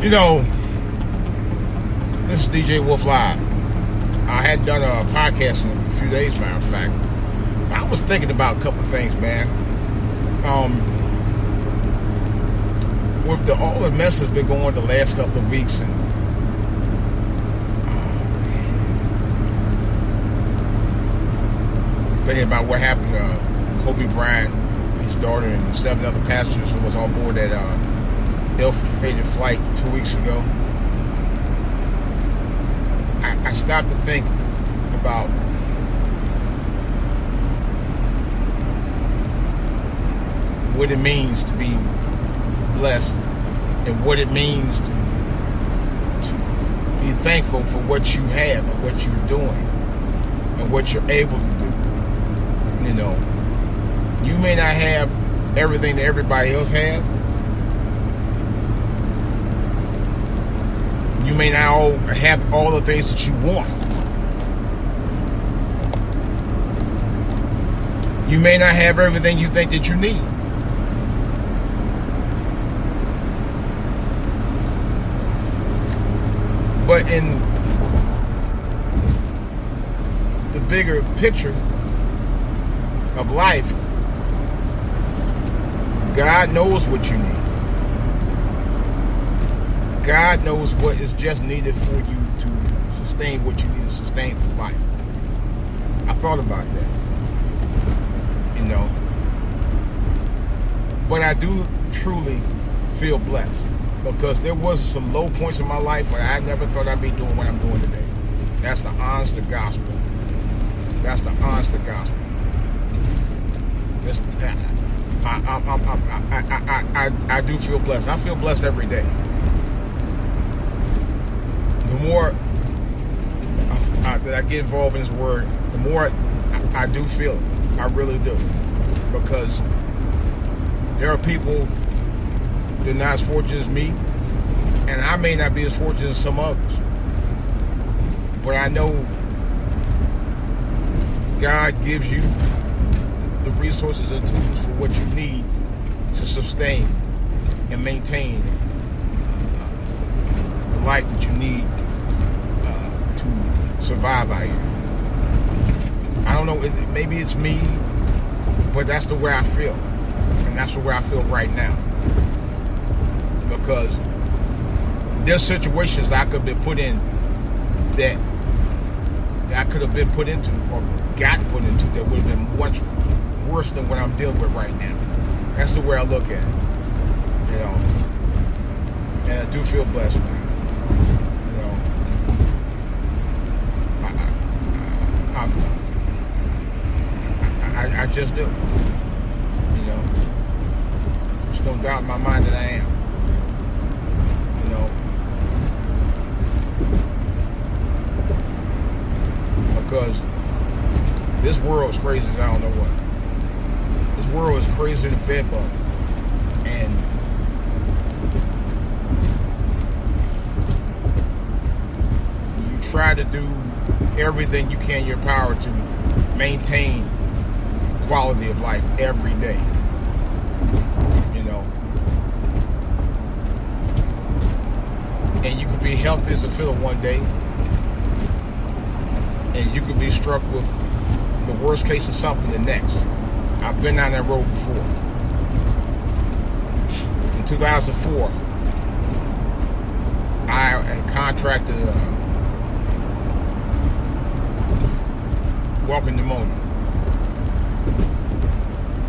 You know, this is DJ Wolf Live. I had done a podcast in a few days, matter of fact. I was thinking about a couple of things, man. With all the mess that's been going on the last couple of weeks, and thinking about what happened to Kobe Bryant, his daughter, and 7 other passengers who was on board that ill-fated flight 2 weeks ago. I stopped to think about what it means to be blessed and what it means to be thankful for what you have and what you're doing and what you're able to do. You know, you may not have everything that everybody else has. You may not have all the things that you want. You may not have everything you think that you need. But in the bigger picture of life, God knows what you need. God knows what is just needed for you to sustain what you need to sustain through life. I thought about that, you know. But I do truly feel blessed because there was some low points in my life where I never thought I'd be doing what I'm doing today. That's the honest to gospel. That's the honest to gospel. I do feel blessed. I feel blessed every day. The more that I get involved in this word, the more I do feel it. I really do. Because there are people that are not as fortunate as me, and I may not be as fortunate as some others. But I know God gives you the resources and tools for what you need to sustain and maintain the life that you need to survive out here. I don't know, maybe it's me, but that's the way I feel. And that's the way I feel right now. Because there's situations that I could have been put in that I could have been put into or gotten put into that would have been much worse than what I'm dealing with right now. That's the way I look at it. You know. And I do feel blessed, man. I just do. You know. There's no doubt in my mind that I am. You know. Because this world is crazy as I don't know what. This world is crazy in a bed bug. And you try to do everything you can in your power to maintain quality of life every day. You know. And you could be healthy as a fiddle one day, and you could be struck with the worst case of something the next. I've been down that road before. In 2004, I contracted walking pneumonia.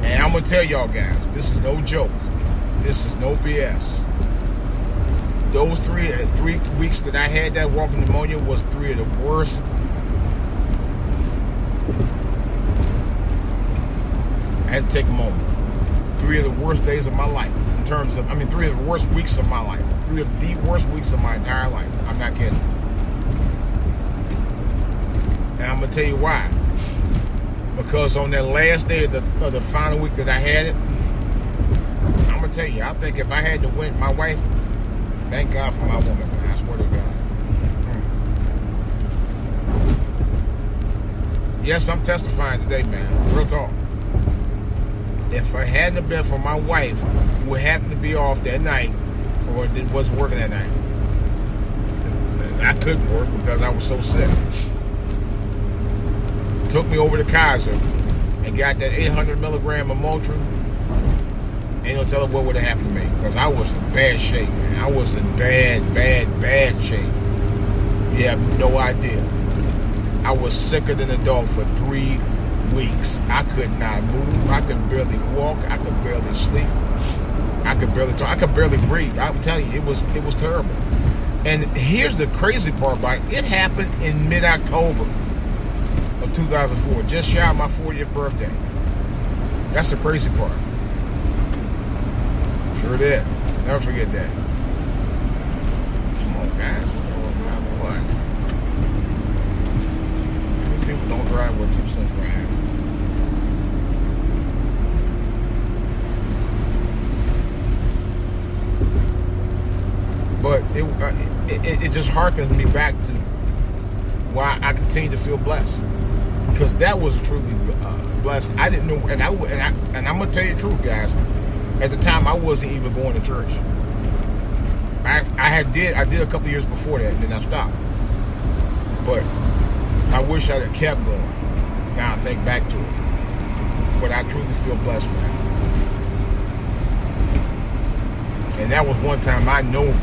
And I'm going to tell y'all guys, this is no joke. This is no BS. Those three weeks that I had that walking pneumonia was 3 of the worst. I had to take a moment. 3 of the worst days of my life. 3 of the worst weeks of my life. 3 of the worst weeks of my entire life. I'm not kidding. And I'm going to tell you why. Because on that last day of the final week that I had it, I'm going to tell you, I think if I had to win my wife, thank God for my woman, man. I swear to God. Yes, I'm testifying today, man. Real talk. If I hadn't been for my wife, who happened to be off that night, or it wasn't working that night. And I couldn't work because I was so sick. Took me over to Kaiser and got that 800 milligram of Motrin. Ain't no telling what would have happened to me because I was in bad shape, man. I was in bad shape. You have no idea. I was sicker than a dog for 3 weeks. I could not move. I could barely walk. I could barely sleep. I could barely talk. I could barely breathe. I'm telling you, it was terrible. And here's the crazy part about it. It happened in mid-October of 2004, just shy of my 40th birthday. That's the crazy part. Sure did. Never forget that. Come on, guys. What? Many people don't drive where 2 cents ride. But it just harkens me back to why I continue to feel blessed, because that was truly blessed. I didn't know, and I'm gonna tell you the truth, guys. At the time, I wasn't even going to church. I did a couple years before that, and then I stopped. But I wish I'd have kept going. Now I think back to it, but I truly feel blessed, man. And that was one time I know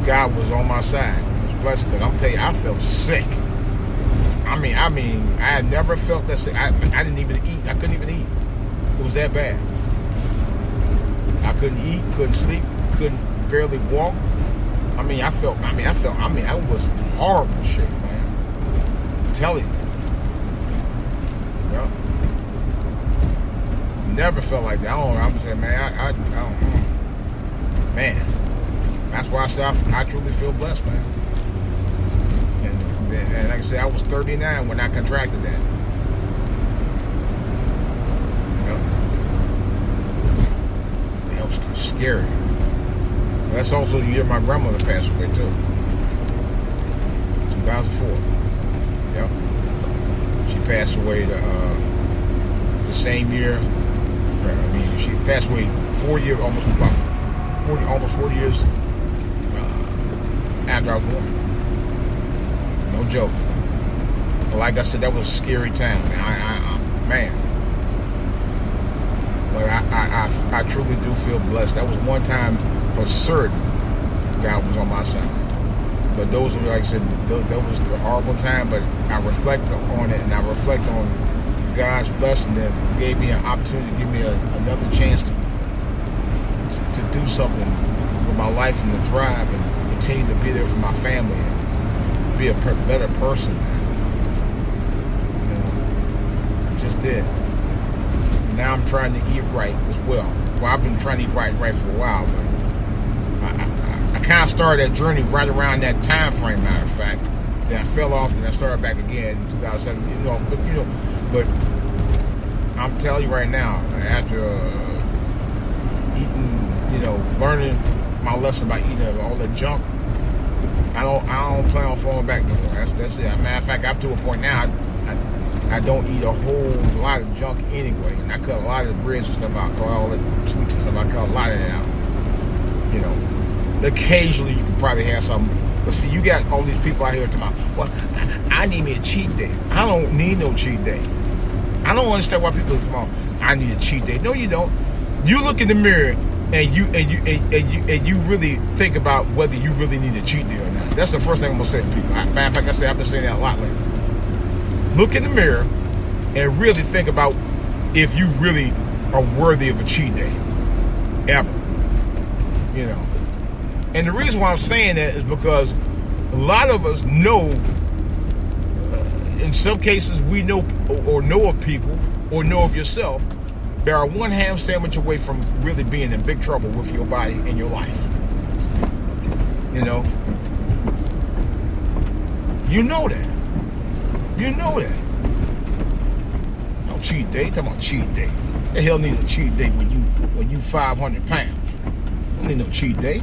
God was on my side. It was blessed, because I'm telling you, I felt sick. I mean, I had never felt that sick. I didn't even eat. I couldn't even eat. It was that bad. I couldn't eat, couldn't sleep, couldn't barely walk. I was in horrible shape, man. I'm telling you. Yeah. Never felt like that. I'm saying, man, I don't, man. That's why I say I truly feel blessed, man. And like I said, I was 39 when I contracted that. That was scary. That's also the year my grandmother passed away too. 2004. Yep. She passed away the same year. She passed away 4 years, almost 40 years after I was born. No joke. But like I said, that was a scary time, man. But I truly do feel blessed. That was one time for certain God was on my side. But those were, like I said, that was the horrible time. But I reflect on it, and I reflect on God's blessing that gave me an opportunity to give me another chance to do something with my life and to thrive and continue to be there for my family and be a better person, man. I just did. And now I'm trying to eat right as well. Well, I've been trying to eat right for a while, but I kind of started that journey right around that time frame, matter of fact. Then I fell off, and I started back again in 2007. But I'm telling you right now, after eating, learning my lesson about eating all that junk, I don't plan on falling back no more. That's it. As a matter of fact, I'm to a point now. I don't eat a whole lot of junk anyway, and I cut a lot of the breads and stuff out. I cut all the sweets and stuff. I cut a lot of that out. Occasionally you can probably have something. But see, you got all these people out here talking about, well, I need me a cheat day. I don't need no cheat day. I don't understand why people are talking about, I need a cheat day. No, you don't. You look in the mirror and you really think about whether you really need a cheat day or not. That's the first thing I'm gonna say to people. Matter of fact, I've been saying that a lot lately. Look in the mirror and really think about if you really are worthy of a cheat day. Ever. And the reason why I'm saying that is because a lot of us know, in some cases we know or know of people or know of yourself that are one ham sandwich away from really being in big trouble with your body and your life. You know that. No cheat day. Talking about cheat day. The hell need a cheat day when you 500 pounds? Don't need no cheat day.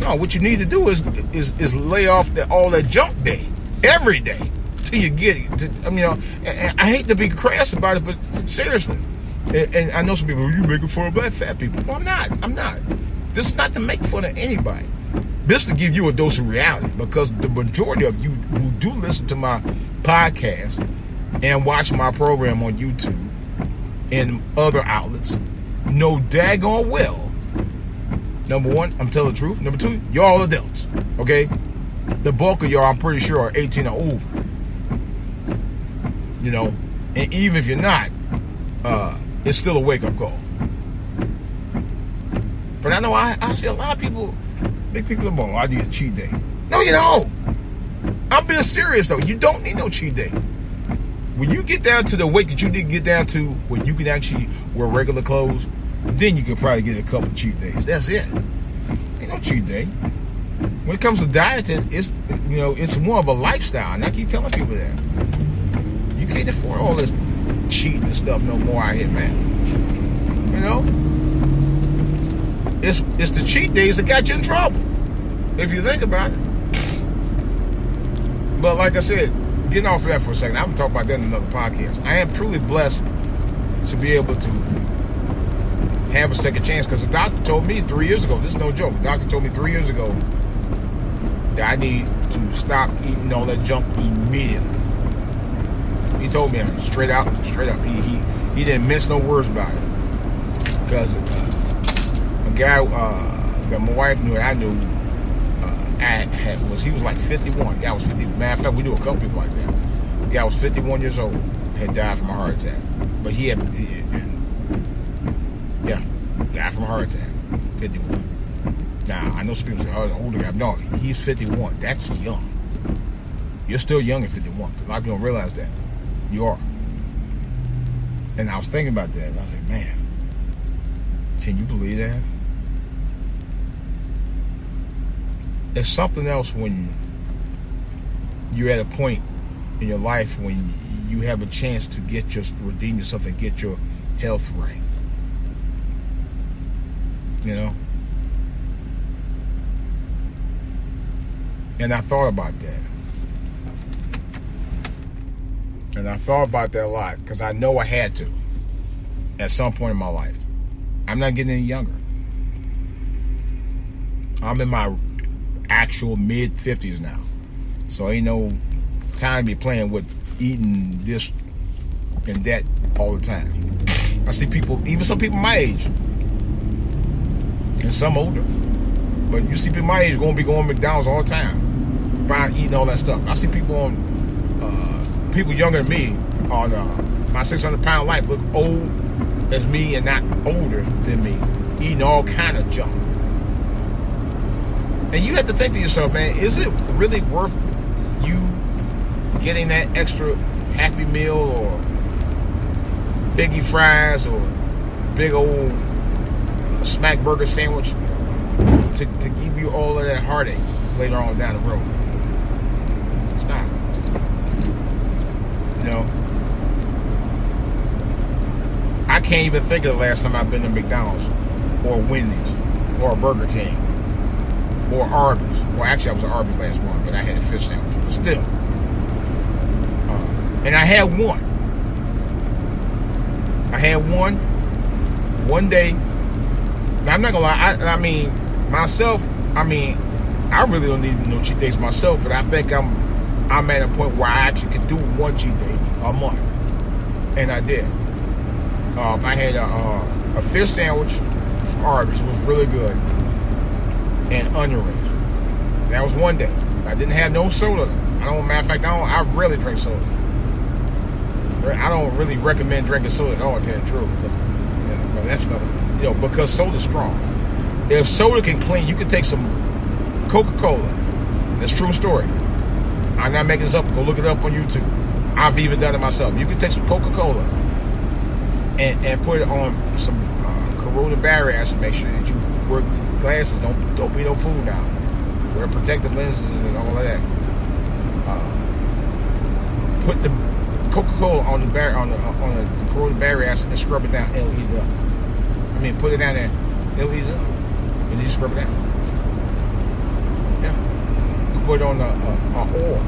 No, what you need to do is lay off all that junk day every day till you get it. And I hate to be crass about it, but seriously. And I know some people, you making fun of black fat people. No, I'm not. This is not to make fun of anybody. This is to give you a dose of reality, because the majority of you who do listen to my podcast and watch my program on YouTube and other outlets know daggone well, number one, I'm telling the truth. Number two, y'all all adults, okay? The bulk of y'all, I'm pretty sure, are 18 or over. You know, and even if you're not, it's still a wake-up call. But I know I see a lot of people, big people are going, I need a cheat day. No, you don't. I'm being serious, though. You don't need no cheat day. When you get down to the weight that you need to get down to, where you can actually wear regular clothes, then you can probably get a couple of cheat days. That's it. Ain't no cheat day. When it comes to dieting, it's more of a lifestyle, and I keep telling people that. You can't afford all this cheating and stuff no more out here, man. You know? It's the cheat days that got you in trouble, if you think about it. But like I said, getting off of that for a second, I'm going to talk about that in another podcast. I am truly blessed to be able to have a second chance, because the doctor told me 3 years ago, this is no joke, the doctor told me 3 years ago that I need to stop eating all that junk immediately. He told me straight up. He didn't mince no words about it. Because a guy that my wife knew, I knew, he was like 51. The guy was 50. Matter of fact, we knew a couple people like that. The guy was 51 years old, had died from a heart attack. But died from a heart attack. 51. Now, I know some people say, oh, the older guy. No, he's 51. That's young. You're still young at 51. A lot of people don't realize that. You are. And I was thinking about that. And I was like, man, can you believe that? It's something else when you're at a point in your life when you have a chance to redeem yourself and get your health right. You know? And I thought about that. And I thought about that a lot, because I know I had to at some point in my life. I'm not getting any younger. I'm in my actual mid-50s now. So ain't no time to be playing with eating this and that all the time. I see people, even some people my age, and some older. But you see people my age going to McDonald's all the time, buying, eating all that stuff. I see people people younger than me on my 600-pound life look old as me and not older than me, eating all kind of junk. And you have to think to yourself, man, is it really worth you getting that extra Happy Meal or Biggie Fries or big old Smack Burger sandwich to give you all of that heartache later on down the road? It's not. You know, I can't even think of the last time I've been to McDonald's or Wendy's or Burger King or Arby's. Well, actually, I was at Arby's last month, but I had a fish sandwich. But still, and I had one. One day. Now, I'm not gonna lie. I mean, myself. I really don't need no cheat days myself, but I think I'm at a point where I actually could do one cheat day a month, and I did. I had a fish sandwich from Arby's. It was really good, and onion rings. That was one day. I didn't have no soda. Matter of fact, I rarely drink soda. I don't really recommend drinking soda at all, to tell you the truth. But that's another, because soda's strong. If soda can clean, you can take some Coca-Cola. That's a true story. I'm not making this up. Go look it up on YouTube. I've even done it myself. You can take some Coca-Cola and put it on some corroded barrier acid. Make sure that you wear glasses. Don't be no fool now. Wear protective lenses and all of that. Put the Coca-Cola on the corroded barrier acid and scrub it down. It'll heat it up. Put it down there. It'll heat it up. And then you scrub it down. Yeah. You can put it on oil.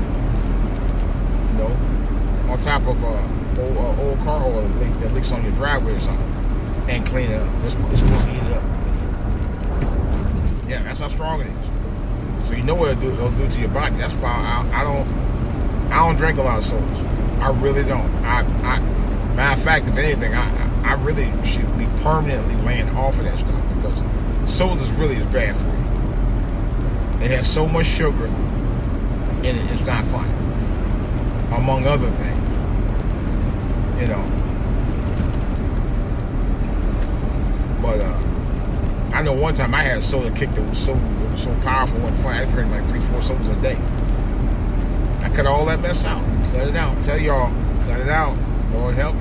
On top of old car oil that leaks on your driveway or something, and clean it up. It's supposed to heat it up. Yeah, that's how strong it is. So you know what it'll do to your body. That's why I don't drink a lot of sodas. I really don't. Matter of fact, if anything, I really should be permanently laying off of that stuff because sodas really is bad for you. It has so much sugar in it, it's not fun. Among other things. You know. But I know one time I had a soda kick that was so powerful and fun. I drank like 3-4 sodas a day. I cut all that mess out. Cut it out. Tell y'all, cut it out. Lord help.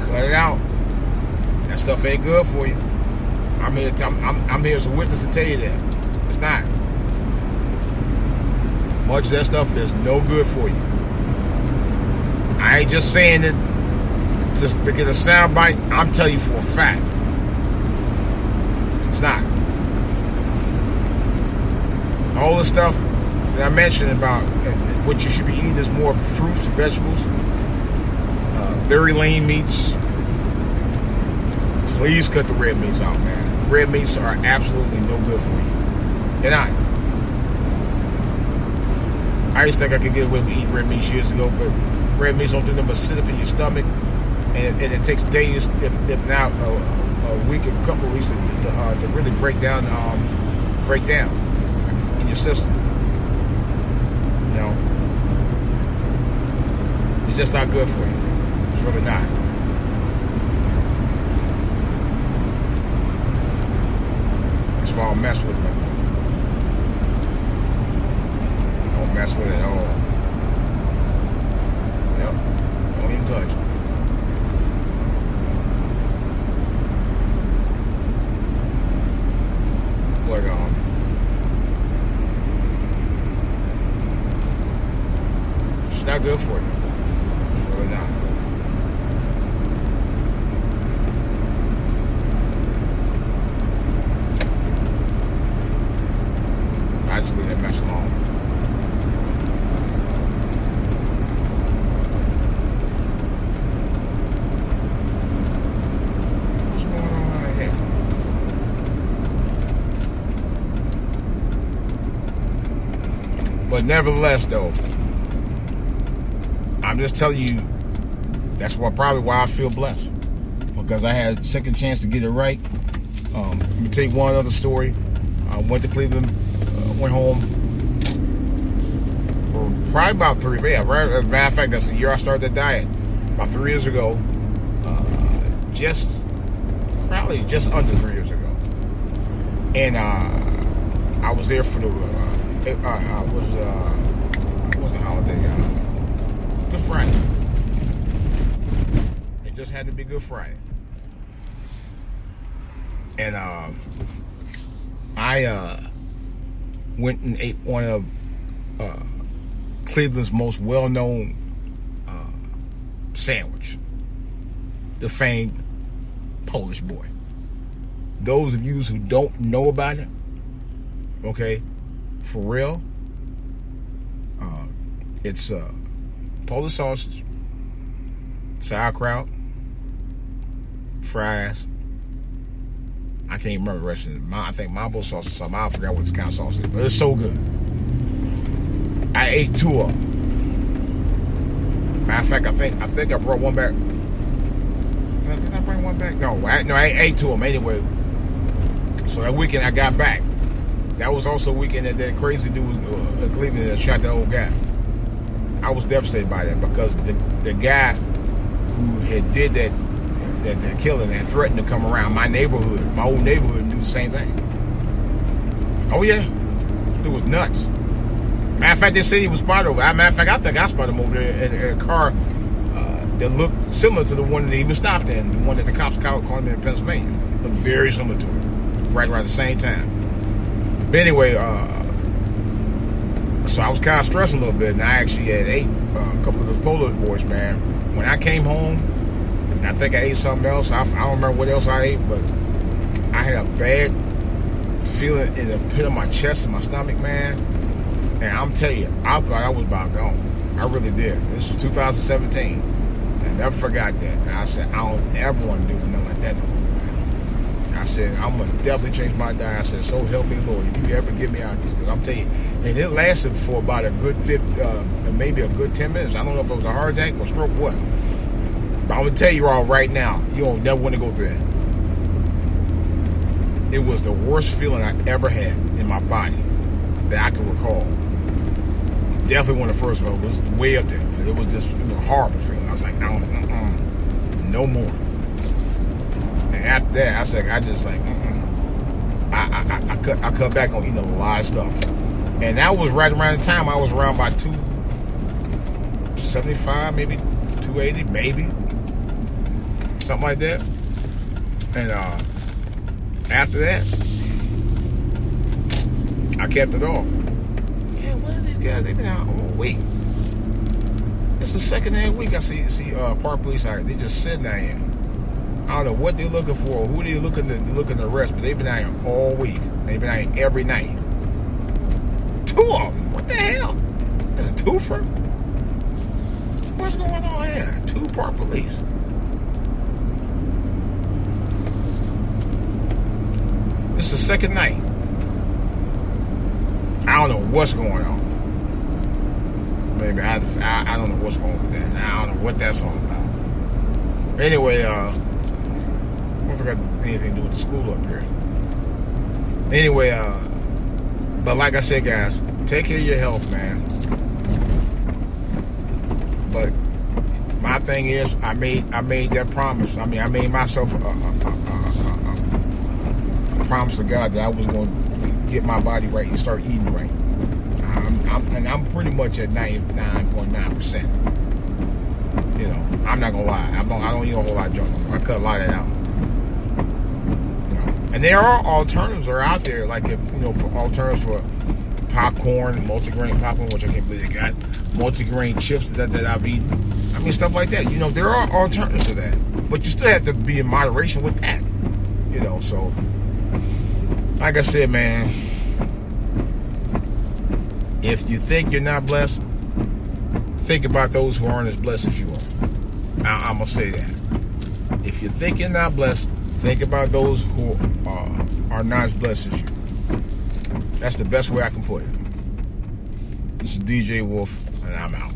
Cut it out. That stuff ain't good for you. I'm here as a witness to tell you that. It's not. Much of that stuff is no good for you. I ain't just saying it just to get a soundbite. I'm telling you for a fact. It's not. All the stuff that I mentioned about what you should be eating is more fruits, vegetables, very lean meats. Please cut the red meats out, man. Red meats are absolutely no good for you. They're not. I used to think I could get away with eating red meats years ago, but red meats don't do nothing but sit up in your stomach, and it takes days, if not a week, a couple of weeks to really break down in your system. You know, it's just not good for you. It's really not. That's why I don't mess with it no more. I don't mess with it at all. Yep. Don't even touch it. But it's not good for you. It's really not. I just leave that mess alone. What's going on right here? But nevertheless, though, I'm just telling you, that's probably why I feel blessed. Because I had a second chance to get it right. Let me tell you one other story. I went to Cleveland, went home for probably about 3 years. Yeah, right, as a matter of fact, that's the year I started the diet. About 3 years ago. Probably just under 3 years ago. And I was there for the what was the holiday? Good Friday. It just had to be Good Friday. And I went and ate one of Cleveland's most well-known sandwich, the famed Polish boy. Those of you who don't know about it, okay, for real, it's Polish sausage, sauerkraut, fries. I can't even remember the rest of it. I think Mambo sauce or something. I forgot what this kind of sauce is, but it's so good. I ate 2 of them. Matter of fact, I think I brought one back. Did I bring one back? No, I ate 2 of them anyway. So that weekend I got back. That was also a weekend that crazy dude was Cleveland that shot that old guy. I was devastated by that because the guy who had did that killing and threatened to come around my neighborhood, my old neighborhood, and do the same thing. Oh yeah, this dude was nuts. Matter of fact, they said he was spotted over. Matter of fact, I think I spotted him over there in a car that looked similar to the one that he was stopped in, the one that the cops caught him in Pennsylvania. Looked very similar to it, right around the same time. But anyway, so I was kind of stressing a little bit, and I actually had ate a couple of those Polish boys, man. When I came home, I think I ate something else. I don't remember what else I ate, but I had a bad feeling in the pit of my chest and my stomach, man. And I'm telling you, I thought I was about gone. I really did. This was 2017. I never forgot that. And I said, I don't ever want to do nothing like that no more, man. I I said, I'm going to definitely change my diet. I said, so help me, Lord, if you ever get me out of this. Because I'm telling you, and it lasted for about a good maybe a good 10 minutes. I don't know if it was a heart attack or stroke or what. But I'm going to tell you all right now, you don't never want to go through that. It was the worst feeling I ever had in my body that I can recall. Definitely one of the first ones. It was way up there. But it was a horrible feeling. I was like, no more. And after that, I cut back on eating a lot of stuff. And that was right around the time I was around by 275, maybe 280, maybe. Something like that. And after that, I kept it off. Yeah, what are these guys? They've been out all week. It's the second day of the week. I see Park Police out here. They just sitting out here. I don't know what they're looking for or who they're looking to arrest, but they've been out here all week. They've been out here every night. 2 of them. What the hell? Is it twofer? What's going on here? 2 Park Police. It's the second night. I don't know what's going on. Maybe I don't know what's going on with that. I don't know what that's all about. Anyway, I forgot anything to do with the school up here. Anyway, but like I said, guys, take care of your health, man. But my thing is, I made that promise. I mean, I made myself a promise to God that I was going to get my body right and start eating right. I'm pretty much at 99.9%. You know, I'm not gonna lie. I don't eat a whole lot of junk. I cut a lot of that out. You know, and there are alternatives that are out there, like for alternatives for popcorn, multigrain popcorn, which I can't believe they got multigrain chips that I've eaten. I mean, stuff like that. You know, there are alternatives to that, but you still have to be in moderation with that. You know, so like I said, man, if you think you're not blessed, think about those who aren't as blessed as you are. I'm going to say that. If you think you're not blessed, think about those who are not as blessed as you. That's the best way I can put it. This is DJ Wolf, and I'm out.